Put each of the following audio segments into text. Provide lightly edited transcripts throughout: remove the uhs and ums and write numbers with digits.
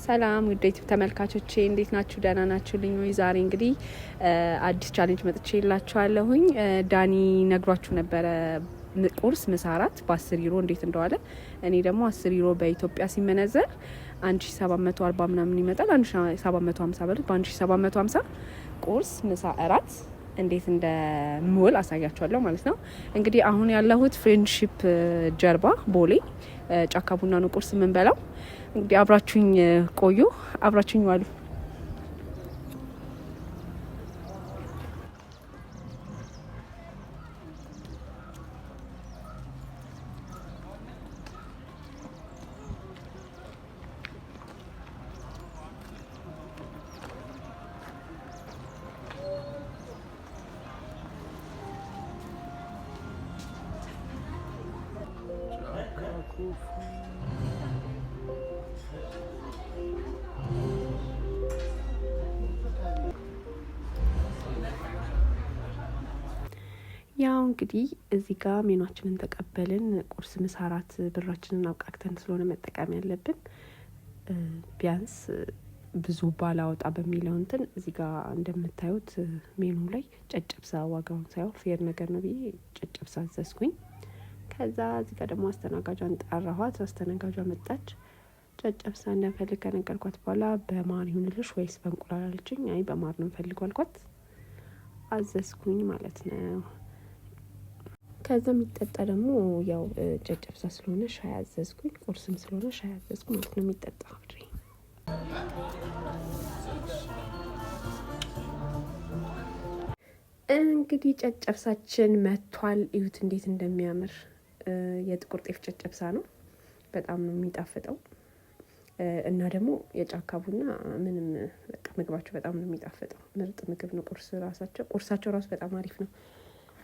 ሰላም ውዴት ተመልካቾቼ እንዴት ናችሁ? ደህና ናችሁልኝ ወይ? ዛሬ እንግዲህ አዲስ ቻሌንጅ መጥቼላችኋለሁኝ። ዳኒ ነግሯችሁ ነበረ ቁርስ ምሳ እራት በ10 ዩሮ እንዴት እንደዋለ። እኔ ደግሞ 10 ዩሮ በኢትዮጵያ ሲመነዘር 1740 ምናምን ይመጣል። 1750 በሉት በ1750 ቁርስ ምሳ እራት እንዴት እንደምውል አሳያችኋለሁ ማለት ነው። እንግዲህ አሁን ያለሁት ፍሬንድሺፕ ጀርባ ቦሌ ጫካ ቡና ነው ቁርስ የምንበላው። እንግዲህ አብራችሁኝ ቆዩ፣ አብራችሁኝ ዋሉ። ያው እንግዲህ እዚህ ጋር ሜኗችንን ተቀበልን። ቁርስ ምሳ እራት ብራችንን አውቃክተን ስለሆነ መጠቀም ያለብን ቢያንስ ብዙ ባላወጣ በሚለው እንትን እዚህ ጋር እንደምታዩት ሜኑ ላይ ጨጨብሳ ዋጋውን ሳይሆን ፌር ነገር ነው ብዬ ጨጨብሳ አዘዝኩኝ። ከዛ እዚህ ጋር ደግሞ አስተናጋጇን ጠራኋት። አስተናጋጇ መጣች። ጨጨብሳ እንደፈልግ ከነገርኳት በኋላ በማር ይሁንልሽ ወይስ በእንቁላል አለችኝ። አይ በማር ነው ፈልገው አልኳት። አዘዝኩኝ ማለት ነው። ከዛ የሚጠጣ ደግሞ ያው ጨጨብሳ ስለሆነ ሻይ አዘዝኩኝ። ቁርስም ስለሆነ ሻይ አዘዝኩ ማለት ነው። የሚጠጣ አብሬ እንግዲህ ጨጨብሳችን መጥቷል። እዩት እንዴት እንደሚያምር። የጥቁር ጤፍ ጨጨብሳ ነው። በጣም ነው የሚጣፍጠው። እና ደግሞ የጫካ ቡና ምንም በቃ ምግባቸው በጣም ነው የሚጣፍጠው። ምርጥ ምግብ ነው። ቁርሳቸው ራሱ በጣም አሪፍ ነው።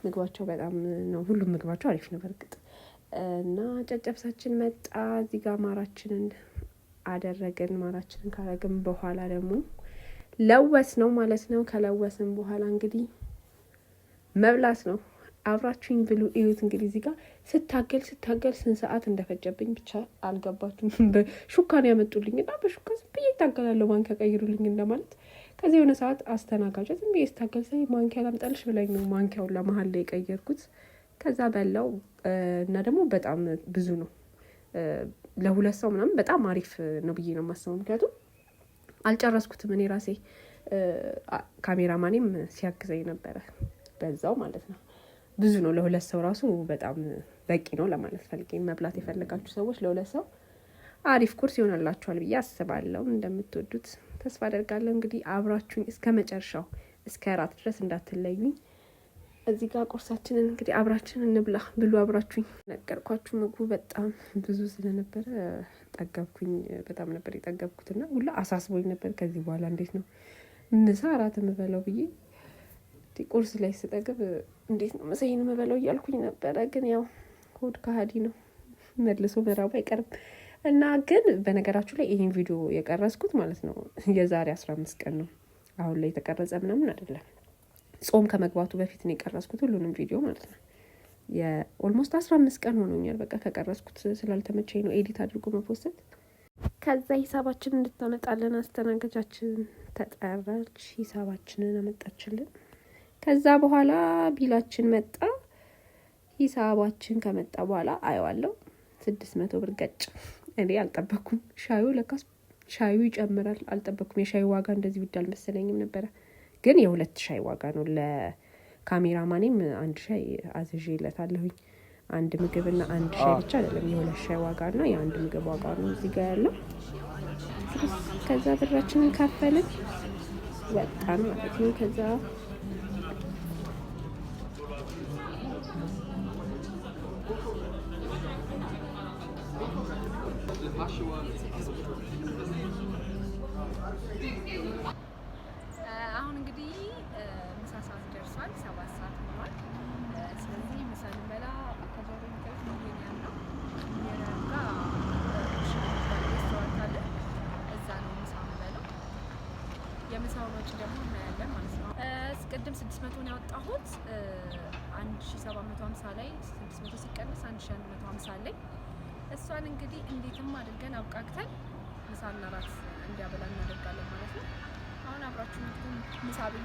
ምግባቸው በጣም ነው። ሁሉም ምግባቸው አሪፍ ነው በርግጥ። እና ጨጨብሳችን መጣ። እዚህ ጋር ማራችንን አደረግን። ማራችንን ካረግን በኋላ ደግሞ ለወስ ነው ማለት ነው። ከለወስን በኋላ እንግዲህ መብላት ነው። አብራችሁኝ ብሉ። እዩት እንግዲህ እዚህ ጋር ስታገል ስንት ሰዓት እንደፈጀብኝ ብቻ አልገባችሁም። በሹካ ነው ያመጡልኝ እና በሹካ ዝም ብዬ እታገላለሁ ማንኪያ ቀይሩልኝ እንደማለት። ከዚህ የሆነ ሰዓት አስተናጋጇ ዝም ብዬ ስታገል ሳይ ማንኪያ ላምጣልሽ ብላኝ ነው ማንኪያውን ለመሀል ላይ የቀየርኩት። ከዛ በላው እና ደግሞ በጣም ብዙ ነው ለሁለት ሰው ምናምን በጣም አሪፍ ነው ብዬ ነው የማስበው። ምክንያቱም አልጨረስኩትም እኔ ራሴ ካሜራማኔም ሲያግዘኝ ነበረ በዛው ማለት ነው። ብዙ ነው ለሁለት ሰው ራሱ በጣም በቂ ነው ለማለት ፈልጌ። መብላት የፈለጋችሁ ሰዎች ለሁለት ሰው አሪፍ ቁርስ ይሆናላችኋል ብዬ አስባለሁ። እንደምትወዱት ተስፋ አደርጋለሁ። እንግዲህ አብራችሁኝ እስከ መጨረሻው እስከ እራት ድረስ እንዳትለዩኝ። እዚህ ጋር ቁርሳችንን እንግዲህ አብራችን እንብላ። ብሉ አብራችሁኝ። ነገርኳችሁ ምግቡ በጣም ብዙ ስለነበረ ጠገብኩኝ። በጣም ነበር የጠገብኩትና ሁላ አሳስቦኝ ነበር ከዚህ በኋላ እንዴት ነው ምሳ እራት የምበላው ብዬ። ቁርስ ላይ ስጠግብ እንዴት ነው ምሳዬን የምበላው እያልኩኝ ነበረ። ግን ያው ሆድ ከሀዲ ነው፣ መልሶ መራቡ አይቀርም። እና ግን በነገራችሁ ላይ ይሄን ቪዲዮ የቀረስኩት ማለት ነው የዛሬ 15 ቀን ነው። አሁን ላይ የተቀረጸ ምናምን አይደለም። ጾም ከመግባቱ በፊት ነው የቀረስኩት ሁሉንም ቪዲዮ ማለት ነው። የኦልሞስት 15 ቀን ሆኖኛል። በቃ ከቀረስኩት ስላልተመቸኝ ነው ኤዲት አድርጎ መፖስት። ከዛ ሂሳባችንን እንድታመጣለን አስተናጋጃችን ተጠራች። ሂሳባችንን አመጣችልን። ከዛ በኋላ ቢላችን መጣ። ሂሳባችን ከመጣ በኋላ አየዋለሁ 600 ብር ገጭ። እኔ አልጠበኩም። ሻዩ ይጨምራል አልጠበኩም። የሻዩ ዋጋ እንደዚህ ውድ አልመሰለኝም ነበረ። ግን የ2 ሻይ ዋጋ ነው። ለካሜራማኔም 1 ሻይ አዝዤለታለሁኝ። 1 ምግብና 1 ሻይ ብቻ አይደለም፣ የ2 ሻይ ዋጋና የ1 ምግብ ዋጋ ነው እዚህ ጋር ያለው። ከዛ ብራችንን ካፈልን ወጣን ማለት ነው። ከዛ አሁን እንግዲህ ምሳ ሰዓት ደርሷል። 7 ሰዓት ሆኗል። ስለዚህ ምሳ ልንበላ አካባቢ ምክረት ይገኛል ነው የረጋ ሬስቶራንት አለ። እዛ ነው ምሳ የምበላው። የምሳውን ወጪ ደግሞ እናያለን ማለት ነው። ቅድም 600 ነው ያወጣሁት። 1750 ላይ 600 ሲቀንስ 1150 ላይ እሷን እንግዲህ እንዴትም አድርገን አብቃቅተን ምሳና ራት እንዲያበላ እናደርጋለን ማለት ነው። አሁን አብራችሁ ምሳ ብሉ።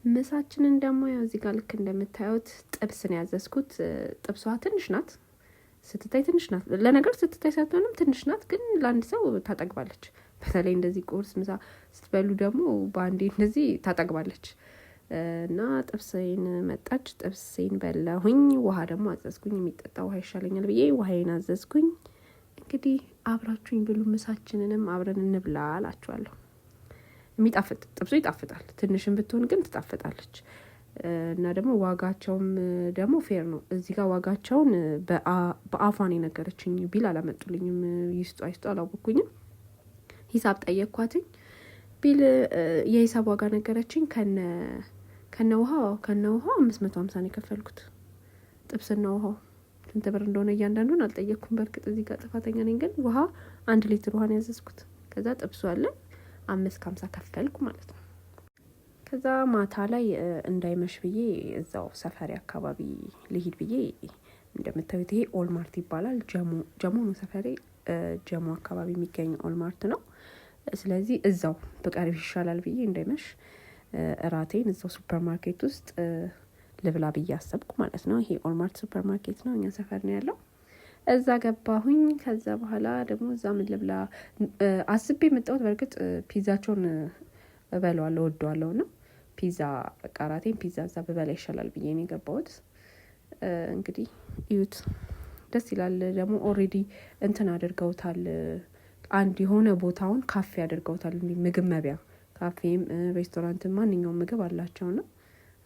ምሳችንን ደግሞ ያው እዚህ ጋር ልክ እንደምታዩት ጥብስ ነው ያዘዝኩት። ጥብሷ ትንሽ ናት፣ ስትታይ ትንሽ ናት። ለነገር ስትታይ ሳትሆንም ትንሽ ናት፣ ግን ለአንድ ሰው ታጠግባለች። በተለይ እንደዚህ ቁርስ ምሳ ስትበሉ ደግሞ በአንዴ እንደዚህ ታጠግባለች። እና ጥብሴን መጣች፣ ጥብሴን በላሁኝ። ውሃ ደግሞ አዘዝኩኝ፣ የሚጠጣ ውሃ ይሻለኛል ብዬ ውሃዬን አዘዝኩኝ። እንግዲህ አብራችሁኝ ብሉ፣ ምሳችንንም አብረን እንብላ አላችኋለሁ። የሚጣፍጥ ጥብሱ ይጣፍጣል። ትንሽም ብትሆን ግን ትጣፍጣለች። እና ደግሞ ዋጋቸውም ደግሞ ፌር ነው። እዚህ ጋር ዋጋቸውን በአፏን የነገረችኝ ቢል አላመጡልኝም። ይስጡ አይስጡ አላወኩኝም። ሂሳብ ጠየኳትኝ። ቢል የሂሳብ ዋጋ ነገረችኝ። ከነ ውሃው 550 ነው የከፈልኩት። ጥብስና ውሃው ስንት ብር እንደሆነ እያንዳንዱን አልጠየቅኩም። በእርግጥ እዚህ ጋር ጥፋተኛ ነኝ። ግን ውሃ 1 ሊትር ውሃን ያዘዝኩት። ከዛ ጥብሱ አለ 550 ከፈልኩ ማለት ነው። ከዛ ማታ ላይ እንዳይመሽ ብዬ እዛው ሰፈሪ አካባቢ ልሂድ ብዬ፣ እንደምታዩት ይሄ ኦልማርት ይባላል። ጀሞ ነው ሰፈሬ። ጀሞ አካባቢ የሚገኝ ኦልማርት ነው። ስለዚህ እዛው ብቀርብ ይሻላል ብዬ እንዳይመሽ እራቴን እዛው ሱፐር ማርኬት ውስጥ ልብላ ብዬ አሰብኩ ማለት ነው። ይሄ ኦልማርት ሱፐር ማርኬት ነው፣ እኛ ሰፈር ነው ያለው። እዛ ገባሁኝ። ከዛ በኋላ ደግሞ እዛ ምን ልብላ አስቤ የመጣሁት በእርግጥ ፒዛቸውን እበለዋለሁ፣ ወደዋለሁ ነው ፒዛ። በቃ እራቴን ፒዛ እዛ ብበላ ይሻላል ብዬ ነው የገባሁት። እንግዲህ እዩት፣ ደስ ይላል። ደግሞ ኦልሬዲ እንትን አድርገውታል። አንድ የሆነ ቦታውን ካፌ አድርገውታል። ምግብ መቢያ ካፌም ሬስቶራንትም ማንኛውም ምግብ አላቸው ነው።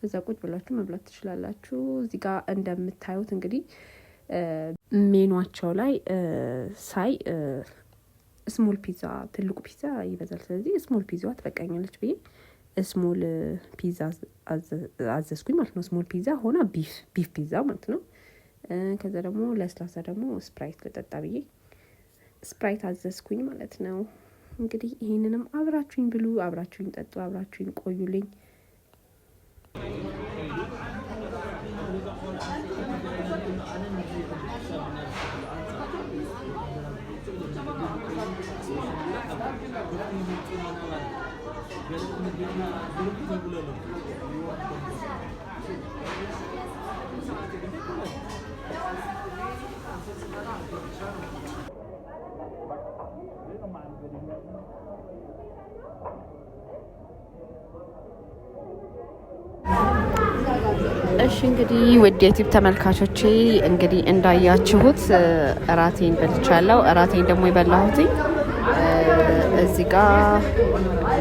እዛ ቁጭ ብላችሁ መብላት ትችላላችሁ። እዚህ ጋር እንደምታዩት እንግዲህ ሜኗቸው ላይ ሳይ ስሞል ፒዛ፣ ትልቁ ፒዛ ይበዛል። ስለዚህ ስሞል ፒዛዋ ትበቃኛለች ብዬ ስሞል ፒዛ አዘዝኩኝ ማለት ነው። ስሞል ፒዛ ሆና ቢፍ ፒዛ ማለት ነው። ከዛ ደግሞ ለስላሳ ደግሞ ስፕራይት ልጠጣ ብዬ ስፕራይት አዘዝኩኝ ማለት ነው። እንግዲህ ይሄንንም አብራችሁኝ ብሉ፣ አብራችሁኝ ጠጡ፣ አብራችሁኝ ቆዩልኝ። እሺ እንግዲህ ውድ የዩቲዩብ ተመልካቾቼ እንግዲህ እንዳያችሁት እራቴን በልቻለሁ። እራቴን ደግሞ የበላሁት እዚህ ጋር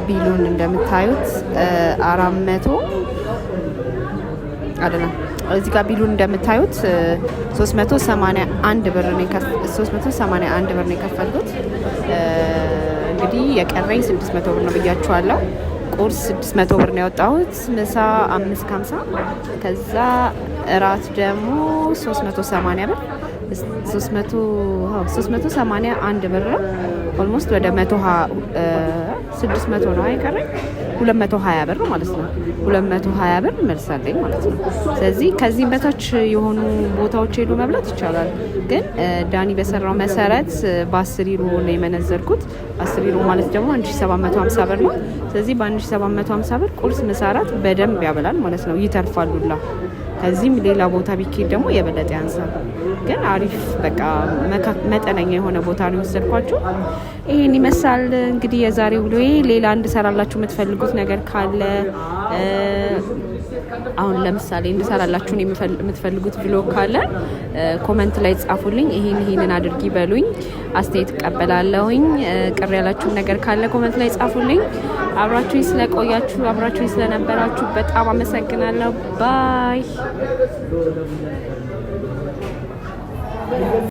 ቢሉን እንደምታዩት 400 አይደለም፣ እዚህ ጋር ቢሉን እንደምታዩት 381 ብር ነው የከፈልኩት። እንግዲህ የቀረኝ 600 ብር ነው ብያችኋለሁ። ቁርስ 600 ብር ነው ያወጣሁት። ምሳ 550፣ ከዛ እራት ደግሞ 380 ብር 381 ብር ነው። ኦልሞስት ወደ 600 ነው አይቀረኝ 220 ብር ማለት ነው። 220 ብር መልሳለኝ ማለት ነው። ስለዚህ ከዚህም በታች የሆኑ ቦታዎች ሄዶ መብላት ይቻላል። ግን ዳኒ በሰራው መሰረት በ10 ዩሮ ነው የመነዘርኩት። 10 ዩሮ ማለት ደግሞ 1750 ብር ነው። ስለዚህ በ1750 ብር ቁርስ፣ ምሳ፣ እራት በደንብ ያበላል ማለት ነው። ይተርፋሉላ። ከዚህም ሌላ ቦታ ቢኬድ ደግሞ የበለጠ ያንሳል። ግን አሪፍ በቃ መጠነኛ የሆነ ቦታ ነው የወሰድኳችሁ። ይሄን ይመስላል እንግዲህ የዛሬ ውሎዬ። ሌላ እንድሰራላችሁ የምትፈልጉት ነገር ካለ አሁን ለምሳሌ እንድሰራላችሁ የምትፈልጉት ቪሎግ ካለ ኮመንት ላይ ጻፉልኝ። ይሄንን አድርጊ በሉኝ፣ አስተያየት እቀበላለሁኝ። ቅር ያላችሁን ነገር ካለ ኮመንት ላይ ጻፉልኝ። አብራችሁኝ ስለቆያችሁ፣ አብራችሁኝ ስለነበራችሁ በጣም አመሰግናለሁ። ባይ